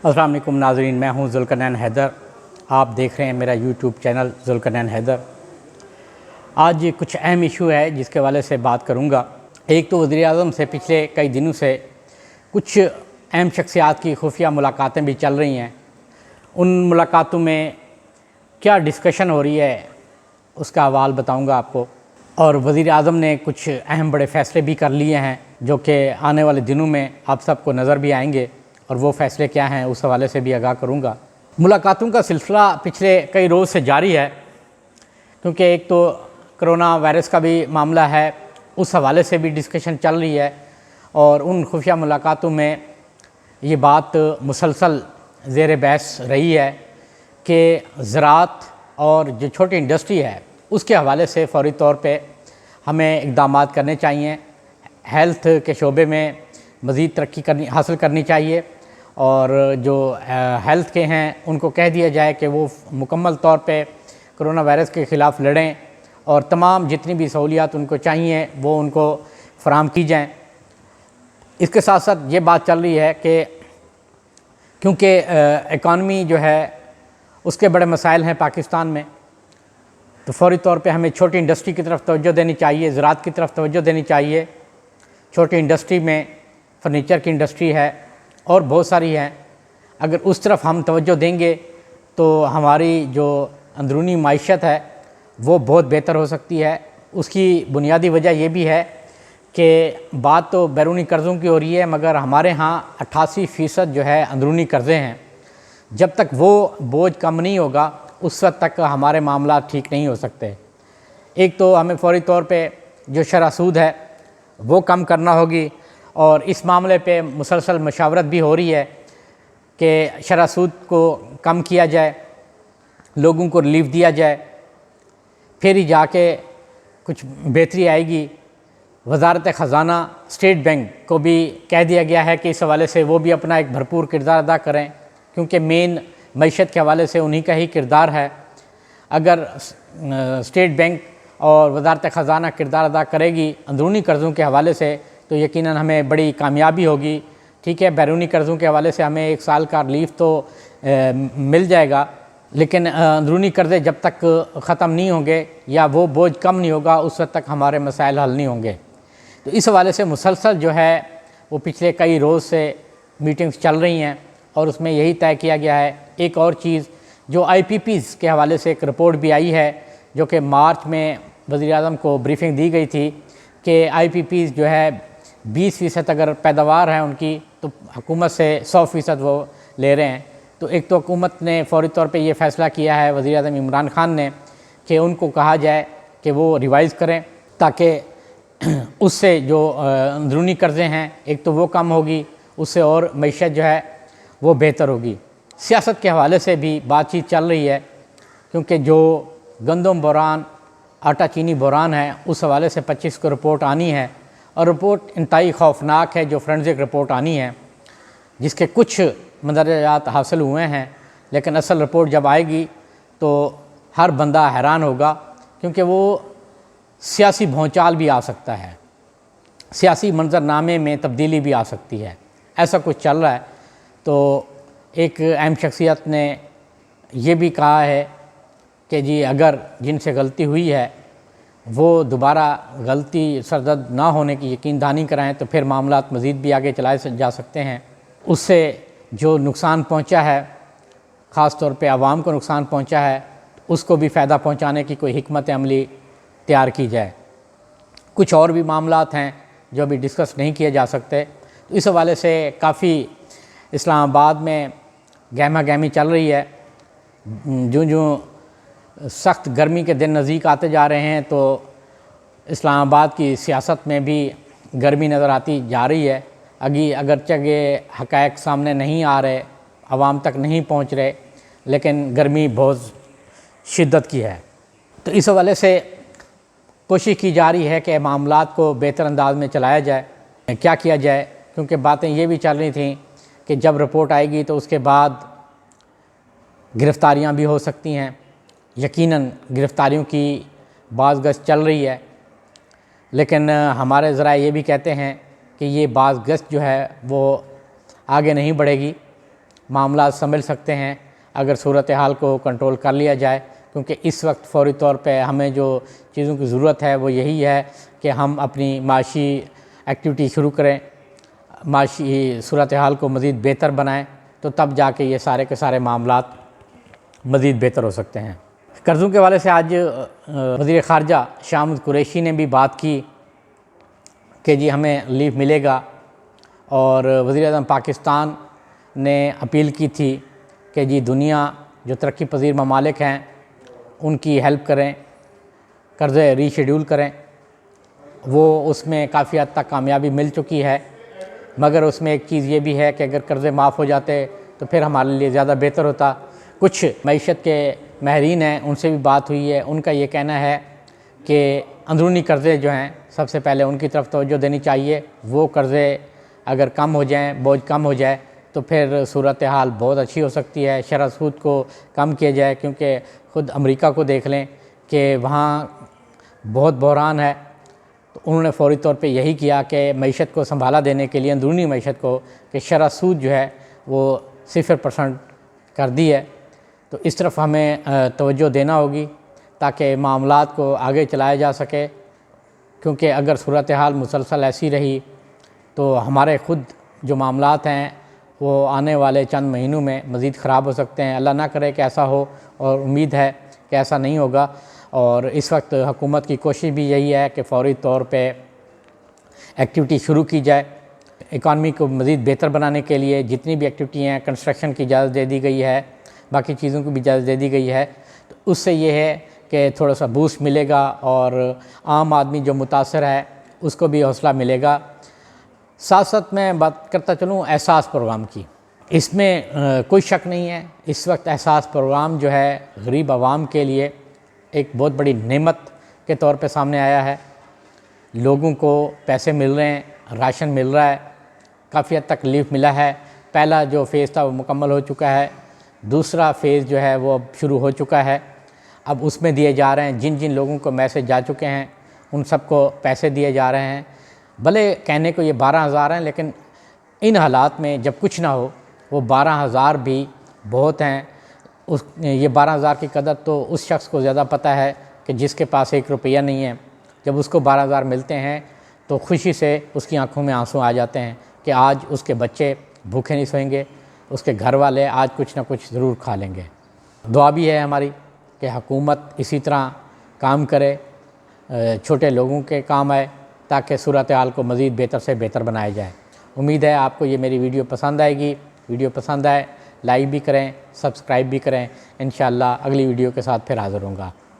अस्सलाम वालेकुम नाज़रीन, मैं हूं ज़ुल्करनैन हैदर। आप देख रहे हैं मेरा यूट्यूब चैनल ज़ुल्करनैन हैदर। आज कुछ अहम इशू है जिसके हवाले से बात करूंगा। एक तो वज़ीर-ए-आज़म से पिछले कई दिनों से कुछ अहम शख्सियात की खुफिया मुलाकातें भी चल रही हैं। उन मुलाकातों में क्या डिस्कशन हो रही है उसका हवाल बताऊँगा आपको। और वज़ीर-ए-आज़म ने कुछ अहम बड़े फ़ैसले भी कर लिए हैं जो कि आने वाले दिनों में आप सबको नज़र भी आएंगे, और वो फ़ैसले क्या हैं उस हवाले से भी आगाह करूँगा। मुलाकातों का सिलसिला पिछले कई रोज़ से जारी है, क्योंकि एक तो कोरोना वायरस का भी मामला है, उस हवाले से भी डिस्कशन चल रही है। और उन खुफिया मुलाकातों में ये बात मुसलसल ज़ेर बहस रही है कि ज़राअत और जो छोटी इंडस्ट्री है उसके हवाले से फ़ौरी तौर पे हमें इक़दामात करने चाहिए। हेल्थ के शोबे में मज़ीद तरक्की हासिल करनी चाहिए, और जो हेल्थ के हैं उनको कह दिया जाए कि वो मुकम्मल तौर पे कोरोना वायरस के ख़िलाफ़ लड़ें, और तमाम जितनी भी सहूलियात उनको चाहिए वो उनको फ़राहम की जाएँ। इसके साथ साथ ये बात चल रही है कि क्योंकि इकॉनमी जो है उसके बड़े मसाइल हैं पाकिस्तान में, तो फ़ौरी तौर पे हमें छोटी इंडस्ट्री की तरफ तवज्जो देनी चाहिए, ज़राअत की तरफ तवज्जो देनी चाहिए। छोटी इंडस्ट्री में फ़र्नीचर की इंडस्ट्री है और बहुत सारी हैं। अगर उस तरफ हम तवज्जो देंगे तो हमारी जो अंदरूनी माइशत है वो बहुत बेहतर हो सकती है। उसकी बुनियादी वजह ये भी है कि बात तो बैरूनी कर्ज़ों की हो रही है, मगर हमारे यहाँ 88% जो है अंदरूनी कर्ज़े हैं। जब तक वो बोझ कम नहीं होगा उस वक्त तक हमारे मामला ठीक नहीं हो सकते। एक तो हमें फ़ौरी तौर पे जो शरह सूद है वो कम करना होगी, और इस मामले पे मुसलसल मशावरत भी हो रही है कि शरह सूद को कम किया जाए, लोगों को रिलीफ दिया जाए, फिर ही जाके कुछ बेहतरी आएगी। वज़ारत ख़ज़ाना, स्टेट बैंक को भी कह दिया गया है कि इस हवाले से वो भी अपना एक भरपूर किरदार अदा करें, क्योंकि मेन मईशत के हवाले से उन्हीं का ही किरदार है। अगर स्टेट बैंक और वज़ारत ख़ज़ाना किरदार अदा करेगी अंदरूनी कर्ज़ों के हवाले से तो यकीनन हमें बड़ी कामयाबी होगी। ठीक है, बैरूनी कर्ज़ों के हवाले से हमें 1 साल का रिलीफ तो मिल जाएगा, लेकिन अंदरूनी कर्ज़े जब तक ख़त्म नहीं होंगे या वो बोझ कम नहीं होगा उस वक्त तक हमारे मसाइल हल नहीं होंगे। तो इस हवाले से मुसलसल जो है वो पिछले कई रोज़ से मीटिंग्स चल रही हैं, और उसमें यही तय किया गया है। एक और चीज़ जो IPPs के हवाले से एक रिपोर्ट भी आई है, जो कि मार्च में वज़ीर-ए-आज़म को ब्रीफिंग दी गई थी कि IPPs जो है 20% अगर पैदावार है उनकी तो हुकूमत से 100% वो ले रहे हैं। तो एक तो हुकूमत ने फ़ौरी तौर पे ये फ़ैसला किया है, वज़ीर-ए-आज़म इमरान खान ने, कि उनको कहा जाए कि वो रिवाइज़ करें, ताकि उससे जो अंदरूनी कर्ज़े हैं एक तो वो कम होगी, उससे और मईशत जो है वो बेहतर होगी। सियासत के हवाले से भी बातचीत चल रही है, क्योंकि जो गंदम बहरान, आटा चीनी बहरान है उस हवाले से 25 को रिपोर्ट आनी है, और रिपोर्ट इंतहाई खौफनाक है जो फोरेंसिक रिपोर्ट आनी है, जिसके कुछ मंदरजात हासिल हुए हैं, लेकिन असल रिपोर्ट जब आएगी तो हर बंदा हैरान होगा, क्योंकि वो सियासी भौचाल भी आ सकता है, सियासी मंजरनामे में तब्दीली भी आ सकती है। ऐसा कुछ चल रहा है। तो एक अहम शख्सियत ने ये भी कहा है कि जी अगर जिनसे गलती हुई है वो दोबारा गलती सरदर्द ना होने की यकीन दहानी कराएँ तो फिर मामलात मज़ीद भी आगे चलाए जा सकते हैं। उससे जो नुकसान पहुंचा है, ख़ास तौर पे आवाम को नुकसान पहुंचा है, उसको भी फ़ायदा पहुंचाने की कोई हिकमत अमली तैयार की जाए। कुछ और भी मामलात हैं जो अभी डिस्कस नहीं किए जा सकते। तो इस हवाले से काफ़ी इस्लामाबाद में गहमा गहमी चल रही है। जो सख्त गर्मी के दिन नज़दीक आते जा रहे हैं तो इस्लामाबाद की सियासत में भी गर्मी नज़र आती जा रही है। अगरचे हक़ाइक़ सामने नहीं आ रहे, आवाम तक नहीं पहुंच रहे, लेकिन गर्मी बहुत शिद्दत की है। तो इस हवाले से कोशिश की जा रही है कि मामलात को बेहतर अंदाज में चलाया जाए। क्या किया जाए, क्योंकि बातें ये भी चल रही थी कि जब रिपोर्ट आएगी तो उसके बाद गिरफ़्तारियाँ भी हो सकती हैं। यकीनन गिरफ़्तारियों की बाज़गश्त चल रही है, लेकिन हमारे ज़रा ये भी कहते हैं कि ये बाज़गश्त जो है वो आगे नहीं बढ़ेगी, معاملات سنبھل سکتے ہیں اگر صورتحال کو کنٹرول کر لیا جائے، کیونکہ اس وقت فوری طور پہ ہمیں جو چیزوں کی ضرورت ہے وہ یہی ہے کہ ہم اپنی معاشی ایکٹیویٹی شروع کریں، معاشی صورتحال کو مزید بہتر بنائیں، تو تب جا کے یہ سارے کے سارے معاملات مزید بہتر ہو سکتے ہیں۔ قرضوں کے حوالے سے آج وزیر خارجہ شاہ محمود قریشی نے بھی بات کی کہ جی ہمیں ریلیف ملے گا، اور وزیر اعظم پاکستان نے اپیل کی تھی کہ جی دنیا جو ترقی پذیر ممالک ہیں ان کی ہیلپ کریں، قرضے ری شیڈول کریں۔ وہ اس میں کافی حد تک کامیابی مل چکی ہے، مگر اس میں ایک چیز یہ بھی ہے کہ اگر قرضے معاف ہو جاتے تو پھر ہمارے لیے زیادہ بہتر ہوتا۔ کچھ معیشت کے ماہرین ہیں، ان سے بھی بات ہوئی ہے، ان کا یہ کہنا ہے کہ اندرونی قرضے جو ہیں سب سے پہلے ان کی طرف توجہ دینی چاہیے۔ وہ قرضے اگر کم ہو جائیں، بوجھ کم ہو جائے تو پھر صورتحال بہت اچھی ہو سکتی ہے۔ شرح سود کو کم کیا جائے، کیونکہ خود امریکہ کو دیکھ لیں کہ وہاں بہت بحران ہے، تو انہوں نے فوری طور پہ یہی کیا کہ معیشت کو سنبھالا دینے کے لیے اندرونی معیشت کو کہ شرح سود جو ہے وہ 0% کر دی ہے۔ تو اس طرف ہمیں توجہ دینا ہوگی تاکہ معاملات کو آگے چلایا جا سکے، کیونکہ اگر صورتحال مسلسل ایسی رہی تو ہمارے خود جو معاملات ہیں وہ آنے والے چند مہینوں میں مزید خراب ہو سکتے ہیں۔ اللہ نہ کرے کہ ایسا ہو، اور امید ہے کہ ایسا نہیں ہوگا۔ اور اس وقت حکومت کی کوشش بھی یہی ہے کہ فوری طور پہ ایکٹیویٹی شروع کی جائے۔ اکانومی کو مزید بہتر بنانے کے لیے جتنی بھی ایکٹیویٹی ہیں، کنسٹرکشن کی اجازت دے دی گئی ہے، باقی چیزوں کی بھی اجازت دے دی گئی ہے، تو اس سے یہ ہے کہ تھوڑا سا بوسٹ ملے گا، اور عام آدمی جو متاثر ہے اس کو بھی حوصلہ ملے گا۔ ساتھ ساتھ میں بات کرتا چلوں احساس پروگرام کی۔ اس میں کوئی شک نہیں ہے، اس وقت احساس پروگرام جو ہے غریب عوام کے لیے ایک بہت بڑی نعمت کے طور پہ سامنے آیا ہے۔ لوگوں کو پیسے مل رہے ہیں، راشن مل رہا ہے، کافی حد تک ریلیف ملا ہے۔ پہلا جو فیز تھا وہ مکمل ہو چکا ہے، دوسرا فیز جو ہے وہ اب شروع ہو چکا ہے۔ اب اس میں دیے جا رہے ہیں، جن جن لوگوں کو میسج جا چکے ہیں ان سب کو پیسے دیے جا رہے ہیں۔ بھلے کہنے کو یہ 12,000 ہیں، لیکن ان حالات میں جب کچھ نہ ہو وہ 12,000 بھی بہت ہیں۔ یہ 12,000 کی قدر تو اس شخص کو زیادہ پتہ ہے کہ جس کے پاس 1 روپیہ نہیں ہے۔ جب اس کو 12,000 ملتے ہیں تو خوشی سے اس کی آنکھوں میں آنسو آ جاتے ہیں کہ آج اس کے بچے بھوکے نہیں سوئیں گے، اس کے گھر والے آج کچھ نہ کچھ ضرور کھا لیں گے۔ دعا بھی ہے ہماری کہ حکومت اسی طرح کام کرے، چھوٹے لوگوں کے کام آئے، تاکہ صورتحال کو مزید بہتر سے بہتر بنایا جائے۔ امید ہے آپ کو یہ میری ویڈیو پسند آئے گی۔ ویڈیو پسند آئے لائک بھی کریں، سبسکرائب بھی کریں۔ انشاءاللہ اگلی ویڈیو کے ساتھ پھر حاضر ہوں گا۔